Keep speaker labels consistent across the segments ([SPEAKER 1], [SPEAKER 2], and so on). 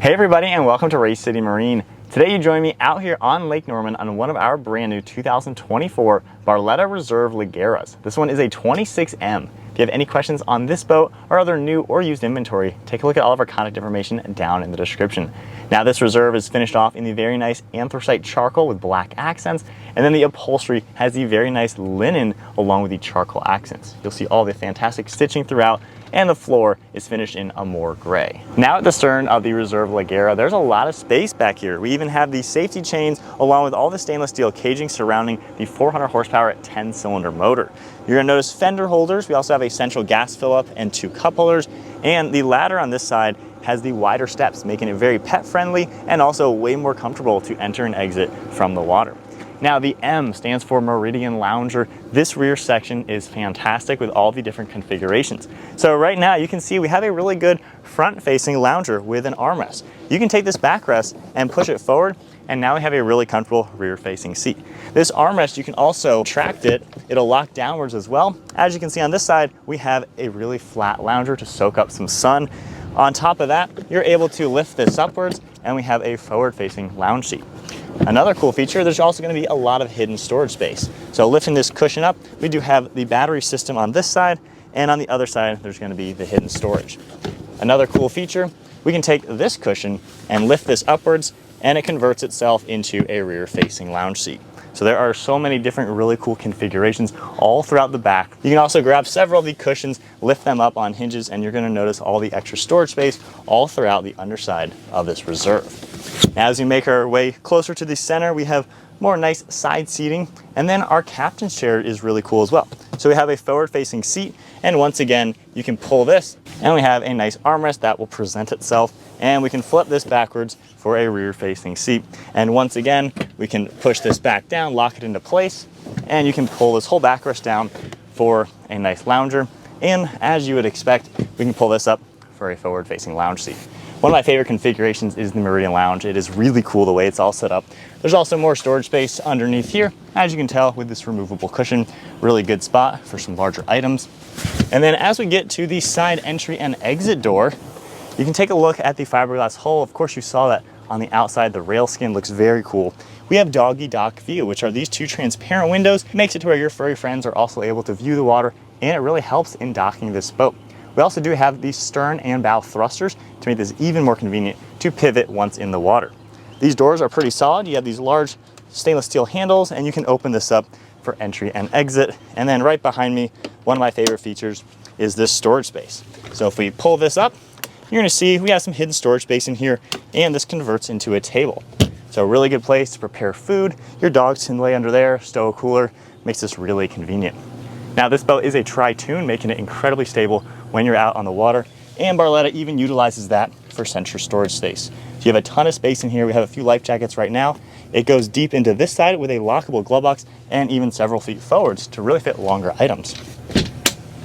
[SPEAKER 1] Hey everybody, and welcome to Race City Marine. Today you join me out here on Lake Norman on one of our brand new 2024 Barletta Reserve Leggeras. This one is a 26M. If you have any questions on this boat or other new or used inventory, take a look at all of our contact information down in the description. Now this Reserve is finished off in the very nice anthracite charcoal with black accents, and then the upholstery has the very nice linen along with the charcoal accents. You'll see all the fantastic stitching throughout, and the floor is finished in a more gray. Now at the stern of the Reserve Leggera, there's a lot of space back here. We even have the safety chains along with all the stainless steel caging surrounding the 400 horsepower 10-cylinder motor. You're gonna notice fender holders. We also have a central gas fill-up and 2 cup holders, and the ladder on this side has the wider steps, making it very pet friendly and also way more comfortable to enter and exit from the water. Now the M stands for Meridian Lounger. This rear section is fantastic with all the different configurations. So right now you can see we have a really good front-facing lounger with an armrest. You can take this backrest and push it forward, and now we have a really comfortable rear-facing seat. This armrest, you can also tract it. It'll lock downwards as well. As you can see on this side, we have a really flat lounger to soak up some sun. On top of that, you're able to lift this upwards, and we have a forward-facing lounge seat. Another cool feature, there's also going to be a lot of hidden storage space. So lifting this cushion up, we do have the battery system on this side, and on the other side, there's going to be the hidden storage. Another cool feature, we can take this cushion and lift this upwards, and it converts itself into a rear-facing lounge seat. So there are so many different really cool configurations all throughout the back. You can also grab several of the cushions, lift them up on hinges, and you're going to notice all the extra storage space all throughout the underside of this Reserve. Now, as we make our way closer to the center, we have more nice side seating, and then our captain's chair is really cool as well. So we have a forward-facing seat, and once again, you can pull this, and we have a nice armrest that will present itself, and we can flip this backwards for a rear-facing seat. And once again, we can push this back down, lock it into place, and you can pull this whole backrest down for a nice lounger. And as you would expect, we can pull this up for a forward-facing lounge seat. One of my favorite configurations is the Meridian Lounge. It is really cool the way it's all set up. There's also more storage space underneath here, as you can tell with this removable cushion. Really good spot for some larger items. And then as we get to the side entry and exit door, you can take a look at the fiberglass hull. Of course, you saw that on the outside. The rail skin looks very cool. We have doggy dock view, which are these 2 transparent windows. It makes it to where your furry friends are also able to view the water, and it really helps in docking this boat. We also do have these stern and bow thrusters to make this even more convenient to pivot once in the water. These doors are pretty solid. You have these large stainless steel handles, and you can open this up for entry and exit. And then right behind me, one of my favorite features is this storage space. So if we pull this up, you're gonna see we have some hidden storage space in here, and this converts into a table. So a really good place to prepare food. Your dogs can lay under there, stow a cooler, makes this really convenient. Now this boat is a tri-tune, making it incredibly stable when you're out on the water, and Barletta even utilizes that for central storage space. So you have a ton of space in here. We have a few life jackets right now. It goes deep into this side with a lockable glove box and even several feet forwards to really fit longer items.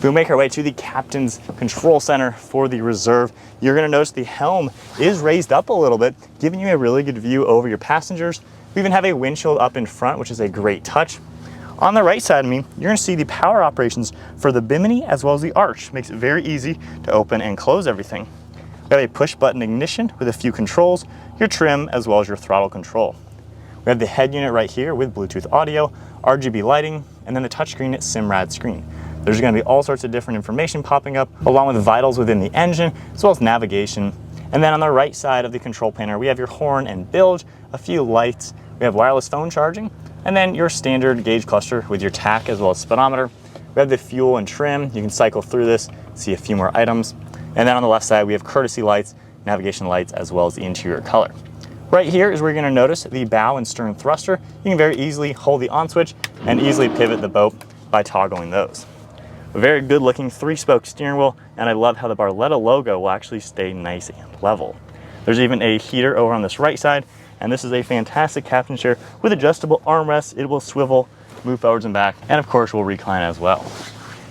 [SPEAKER 1] We'll make our way to the captain's control center for the Reserve. You're gonna notice the helm is raised up a little bit, giving you a really good view over your passengers. We even have a windshield up in front, which is a great touch. On the right side of me, you're gonna see the power operations for the bimini as well as the arch. Makes it very easy to open and close everything. We have a push button ignition with a few controls, your trim as well as your throttle control. We have the head unit right here with Bluetooth audio, RGB lighting, and then the touchscreen SIMRAD screen. There's gonna be all sorts of different information popping up along with vitals within the engine as well as navigation. And then on the right side of the control panel, we have your horn and bilge, a few lights, we have wireless phone charging, and then your standard gauge cluster with your tach as well as speedometer. We have the fuel and trim. You can cycle through this, see a few more items. And then on the left side, we have courtesy lights, navigation lights, as well as the interior color. Right here is where you're gonna notice the bow and stern thruster. You can very easily hold the on switch and easily pivot the boat by toggling those. A very good looking 3-spoke steering wheel, and I love how the Barletta logo will actually stay nice and level. There's even a heater over on this right side, and this is a fantastic captain chair with adjustable armrests. It will swivel, move forwards and back, and of course will recline as well.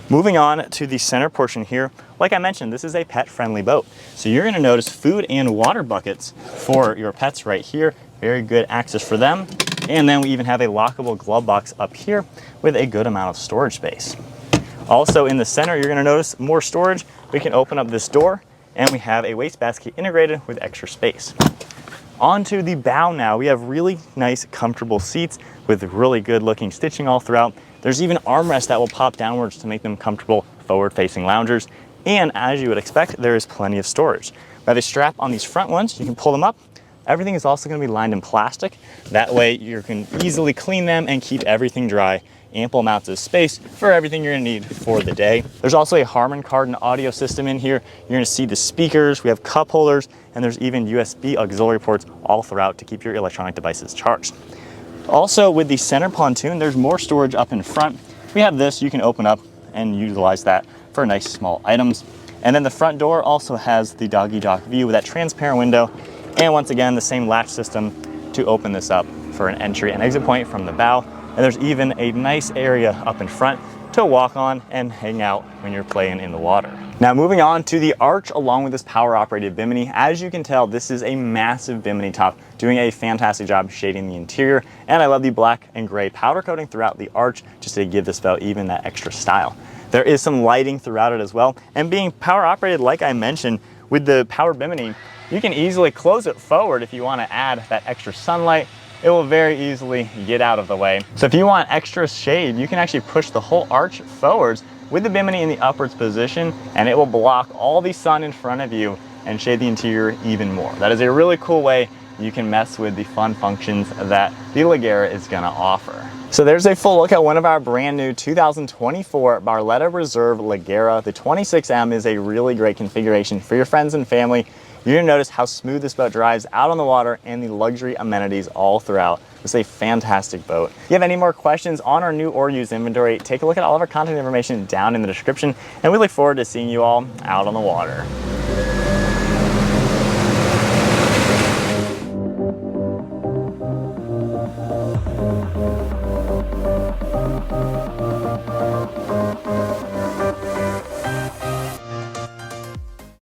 [SPEAKER 1] Moving on to the center portion here, like I mentioned, this is a pet-friendly boat. So you're gonna notice food and water buckets for your pets right here. Very good access for them. And then we even have a lockable glove box up here with a good amount of storage space. Also in the center, you're gonna notice more storage. We can open up this door and we have a wastebasket integrated with extra space. Onto the bow now, we have really nice, comfortable seats with really good looking stitching all throughout. There's even armrests that will pop downwards to make them comfortable forward-facing loungers. And as you would expect, there is plenty of storage. We have a strap on these front ones, you can pull them up. Everything is also gonna be lined in plastic. That way you can easily clean them and keep everything dry. Ample amounts of space for everything you're gonna need for the day. There's also a Harman Kardon audio system in here. You're gonna see the speakers, we have cup holders, and there's even USB auxiliary ports all throughout to keep your electronic devices charged. Also with the center pontoon, there's more storage up in front. We have this, you can open up and utilize that for nice small items. And then the front door also has the doggy dock view with that transparent window. And once again, the same latch system to open this up for an entry and exit point from the bow. And there's even a nice area up in front to walk on and hang out when you're playing in the water. Now moving on to the arch along with this power operated bimini. As you can tell, this is a massive bimini top doing a fantastic job shading the interior. And I love the black and gray powder coating throughout the arch just to give this boat even that extra style. There is some lighting throughout it as well. And being power operated, like I mentioned, with the power bimini, you can easily close it forward if you want to add that extra sunlight. It will very easily get out of the way. So if you want extra shade, you can actually push the whole arch forwards with the bimini in the upwards position, and it will block all the sun in front of you and shade the interior even more. That is a really cool way you can mess with the fun functions that the Leggera is gonna offer. So there's a full look at one of our brand new 2024 Barletta Reserve Leggera. The 26M is a really great configuration for your friends and family. You're gonna notice how smooth this boat drives out on the water and the luxury amenities all throughout. It's a fantastic boat. If you have any more questions on our new or used inventory, take a look at all of our contact information down in the description, and we look forward to seeing you all out on the water.